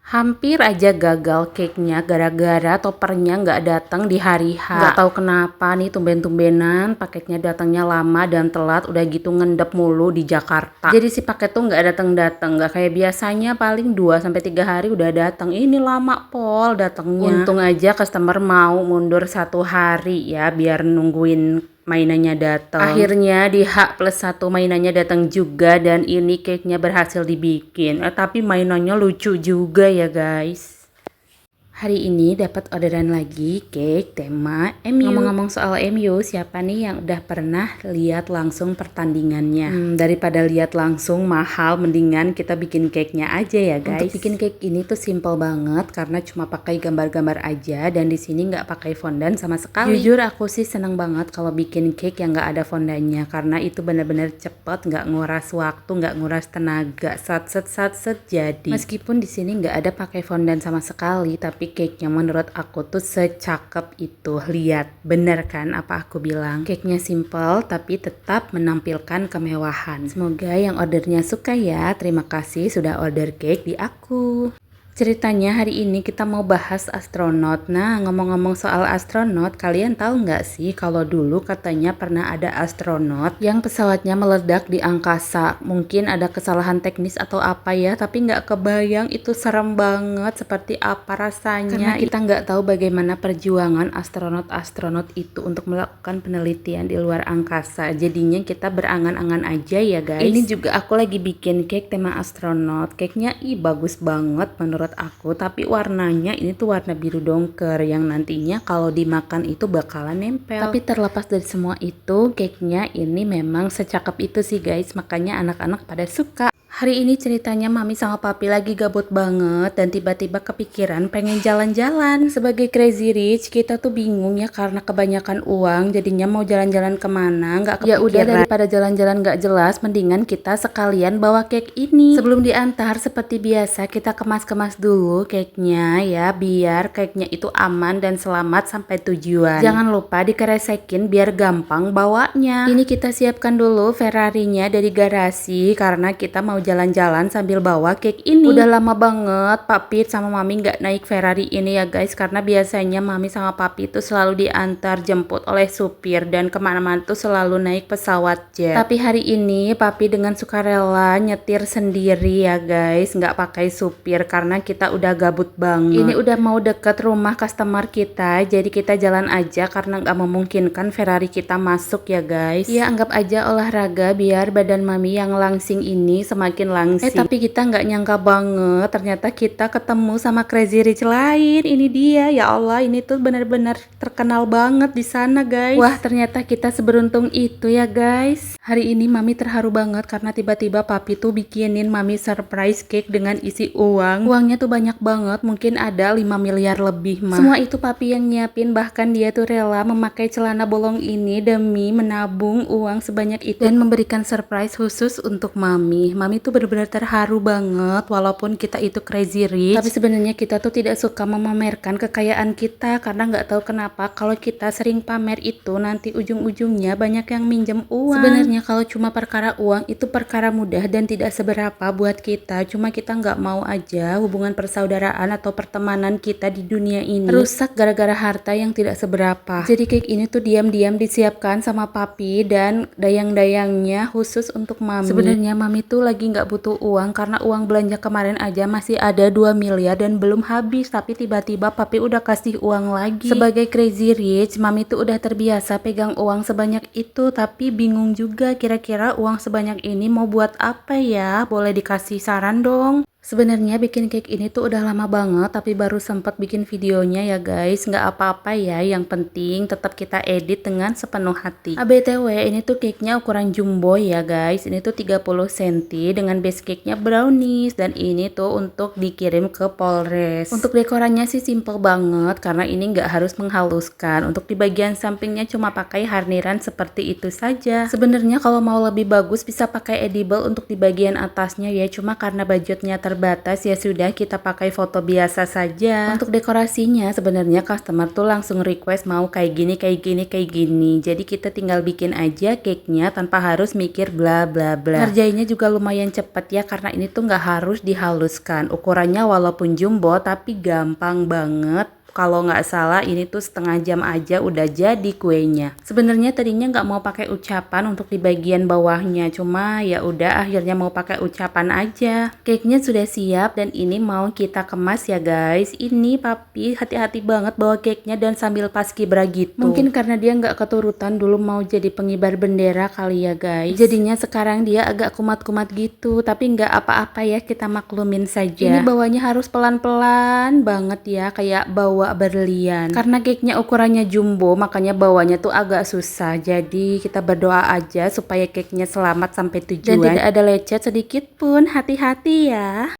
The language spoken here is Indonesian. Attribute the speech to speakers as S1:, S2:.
S1: Hampir aja gagal cake-nya gara-gara toppernya nggak datang di hari H. Nggak tahu kenapa nih tumben-tumbenan paketnya datangnya lama dan telat, udah gitu ngendep mulu di Jakarta. Jadi si paket tuh nggak datang-datang, nggak kayak biasanya paling 2 sampai 3 hari udah datang. Ini lama pol datangnya. Untung aja customer mau mundur 1 hari ya biar nungguin mainannya datang. Akhirnya di H+1 mainannya datang juga dan ini cake-nya berhasil dibikin. Tapi mainannya lucu juga ya guys. Hari ini dapat orderan lagi cake tema MU. Ngomong-ngomong soal MU, siapa nih yang udah pernah lihat langsung pertandingannya? Daripada lihat langsung mahal, mendingan kita bikin cake-nya aja ya guys. Untuk bikin cake ini tuh simple banget karena cuma pakai gambar-gambar aja dan di sini nggak pakai fondant sama sekali. Jujur aku sih seneng banget kalau bikin cake yang nggak ada fondannya karena itu bener-bener cepet, nggak nguras waktu, nggak nguras tenaga, sat-set jadi. Meskipun di sini nggak ada pakai fondant sama sekali, tapi cake-nya menurut aku tuh secakep itu. Lihat, bener kan apa aku bilang? Cake-nya simple tapi tetap menampilkan kemewahan. Semoga yang ordernya suka ya. Terima kasih sudah order cake di aku. Ceritanya hari ini kita mau bahas astronot. Nah, ngomong-ngomong soal astronot, kalian tahu nggak sih kalau dulu katanya pernah ada astronot yang pesawatnya meledak di angkasa. Mungkin ada kesalahan teknis atau apa ya, tapi nggak kebayang itu serem banget seperti apa rasanya. Karena kita nggak tahu bagaimana perjuangan astronot-astronot itu untuk melakukan penelitian di luar angkasa. Jadinya kita berangan-angan aja ya guys. Ini juga aku lagi bikin cake tema astronot. Cake-nya bagus banget menurut aku, tapi warnanya ini tuh warna biru dongker yang nantinya kalau dimakan itu bakalan nempel. Tapi terlepas dari semua itu, cake-nya ini memang secakep itu sih guys, makanya anak-anak pada suka. Hari ini ceritanya mami sama papi lagi gabut banget dan tiba-tiba kepikiran pengen jalan-jalan. Sebagai crazy rich kita tuh bingung ya karena kebanyakan uang, jadinya mau jalan-jalan kemana nggak kepikiran. Ya udah, daripada jalan-jalan nggak jelas, mendingan kita sekalian bawa cake ini. Sebelum diantar seperti biasa kita kemas-kemas dulu cake-nya ya, biar cake-nya itu aman dan selamat sampai tujuan. Jangan lupa dikeresekin biar gampang bawanya. Ini kita siapkan dulu Ferrarinya dari garasi karena kita mau jalan-jalan sambil bawa cake ini. Udah lama banget papi sama mami nggak naik Ferrari ini ya guys, karena biasanya mami sama papi itu selalu diantar jemput oleh supir dan kemana-mana tuh selalu naik pesawat jet. Tapi hari ini papi dengan sukarela nyetir sendiri ya guys, nggak pakai supir karena kita udah gabut banget. Ini udah mau deket rumah customer kita, jadi kita jalan aja karena nggak memungkinkan Ferrari kita masuk ya guys. Ya anggap aja olahraga biar badan mami yang langsing ini semakin langsing. Tapi kita nggak nyangka banget ternyata kita ketemu sama crazy rich lain. Ini dia, ya Allah, ini tuh benar-benar terkenal banget di sana guys. Wah, ternyata kita seberuntung itu ya guys. Hari ini mami terharu banget karena tiba-tiba papi tuh bikinin mami surprise cake dengan isi uang. Uangnya tuh banyak banget, mungkin ada 5 miliar lebih mah. Semua itu papi yang nyiapin, bahkan dia tuh rela memakai celana bolong ini demi menabung uang sebanyak itu dan memberikan surprise khusus untuk mami. Mami tuh benar-benar terharu banget walaupun kita itu crazy rich. Tapi sebenarnya kita tuh tidak suka memamerkan kekayaan kita karena nggak tahu kenapa kalau kita sering pamer itu nanti ujung-ujungnya banyak yang minjem uang. Sebenarnya kalau cuma perkara uang itu perkara mudah dan tidak seberapa buat kita. Cuma kita nggak mau aja hubungan persaudaraan atau pertemanan kita di dunia ini rusak gara-gara harta yang tidak seberapa. Jadi cake ini tuh diam-diam disiapkan sama papi dan dayang-dayangnya khusus untuk mami. Sebenarnya mami tuh lagi nggak butuh uang karena uang belanja kemarin aja masih ada 2 miliar dan belum habis, tapi tiba-tiba papi udah kasih uang lagi. Sebagai crazy rich, mami tuh udah terbiasa pegang uang sebanyak itu, tapi bingung juga kira-kira uang sebanyak ini mau buat apa ya? Boleh dikasih saran dong? Sebenarnya bikin cake ini tuh udah lama banget tapi baru sempat bikin videonya ya guys. Nggak apa-apa ya, yang penting tetap kita edit dengan sepenuh hati. BTW ini tuh cake-nya ukuran jumbo ya guys. Ini tuh 30 cm dengan base cake-nya brownies dan ini tuh untuk dikirim ke Polres. Untuk dekorannya sih simple banget karena ini nggak harus menghaluskan. Untuk di bagian sampingnya cuma pakai harniran seperti itu saja. Sebenarnya kalau mau lebih bagus bisa pakai edible untuk di bagian atasnya ya, cuma karena budgetnya terbatas terbatas, ya sudah kita pakai foto biasa saja. Untuk dekorasinya sebenarnya customer tuh langsung request mau kayak gini, kayak gini, kayak gini. Jadi kita tinggal bikin aja cake-nya tanpa harus mikir bla bla bla. Ngerjainnya juga lumayan cepet ya, karena ini tuh nggak harus dihaluskan. Ukurannya walaupun jumbo tapi gampang banget. Kalau nggak salah ini tuh setengah jam aja udah jadi kuenya. Sebenarnya tadinya nggak mau pakai ucapan untuk di bagian bawahnya, cuma ya udah akhirnya mau pakai ucapan aja. Cake-nya sudah siap dan ini mau kita kemas ya guys. Ini papi hati-hati banget bawa cake-nya dan sambil paskibra gitu. Mungkin karena dia nggak keturutan dulu mau jadi pengibar bendera kali ya guys. Jadinya sekarang dia agak kumat-kumat gitu, tapi nggak apa-apa ya, kita maklumin saja. Ini bawanya harus pelan-pelan banget ya, kayak bawa berlian. Karena cake-nya ukurannya jumbo, makanya bawanya tuh agak susah. Jadi kita berdoa aja supaya cake-nya selamat sampai tujuan dan tidak ada lecet sedikit pun. Hati-hati ya.